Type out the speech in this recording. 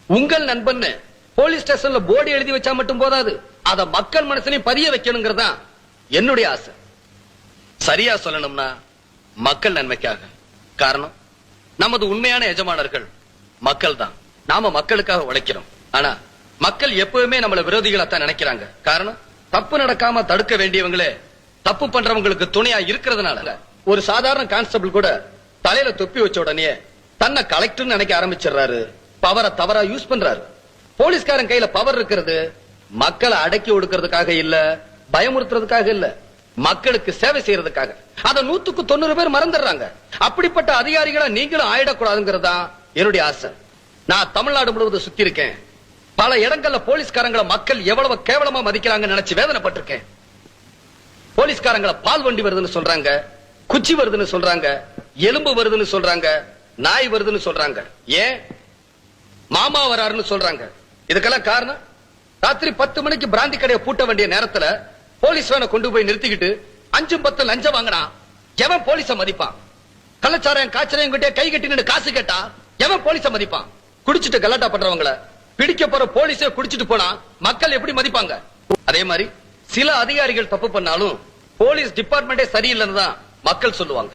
உங்கள் நண்பன் போலீஸ் ஸ்டேஷன்ல போர்டு எழுதி வச்சா மட்டும் போதாது, அத மக்கள் மனசுலயும் பதிய வைக்கணுங்கிறதா என்னுடைய ஆசை. சரியா சொல்லணும்னா மக்கள் நன்மைக்காக. காரணம், நமது உண்மையான எஜமானர்கள் மக்கள் தான். நாம மக்களுக்காக உழைக்கிறோம். ஆனா மக்கள் எப்பவுமே நம்மள விரோதிகளாத்தான் நினைக்கிறாங்க. காரணம், தப்பு நடக்காம தடுக்க வேண்டியவங்களே தப்பு பண்றவங்களுக்கு துணையா இருக்கிறதுனால. ஒரு சாதாரண கான்ஸ்டபிள் கூட தலையில தொப்பி வச்ச உடனே தன்னை கலெக்டர் நினைக்க ஆரம்பிச்சிடுறாரு. பவரை தவறா யூஸ் பண்றாரு. போலீஸ்காரன் கையில பவர் இருக்கிறது மக்களை அடக்கி ஒடுக்கிறதுக்காக இல்ல, பயமுறுத்துறதுக்காக இல்ல, மக்களுக்கு சேவை செய்யறதுக்காக. அத 100க்கு 90 பேர் மறந்துடுறாங்க. அப்படிப்பட்ட அதிகாரிகளை நீங்களும் ஆயிடக்கூடாதுங்கிறதா என்னுடைய ஆசை. நான் தமிழ்நாடு முழுவதும் சுத்தி இருக்கேன். பல இடங்கள்ல போலீஸ்காரங்களை மக்கள் எவ்வளவு கேவலமா மதிக்கிறாங்க நினைச்சு வேதனைப்பட்டிருக்கேன். போலீஸ்காரங்களை பால் வண்டி வருதுன்னு சொல்றாங்க, குச்சி வருதுன்னு சொல்றாங்க, எலும்பு வருதுன்னு சொல்றாங்க, நாய் வருதுன்னு சொல்றாங்க, ஏன் மாமா வராருன்னு சொல்றாங்க. இதுக்கெல்லாம் காரணம், ராத்திரி 10 மணிக்கு பிராந்தி கடையை பூட்ட வேண்டிய நேரத்துல போலீஸ் வேனை கொண்டு போய் நிறுத்திக்கிட்டு 5-10 லஞ்சம் வாங்கினா எவன் போலீஸ மதிப்பான்? கள்ளச்சாராயம் காய்ச்சலையும் கிட்டே கை கட்டி நின்று காசு கேட்டா எவன் போலீஸ மதிப்பான்? குடிச்சிட்டு கலாட்டா பண்றவங்கள பிடிக்க போற போலீஸே குடிச்சிட்டு போனா மக்கள் எப்படி மதிப்பாங்க? அதே மாதிரி சில அதிகாரிகள் தப்பு பண்ணாலும் போலீஸ் டிபார்ட்மெண்டே சரியில்லைன்னு தான் மக்கள் சொல்லுவாங்க.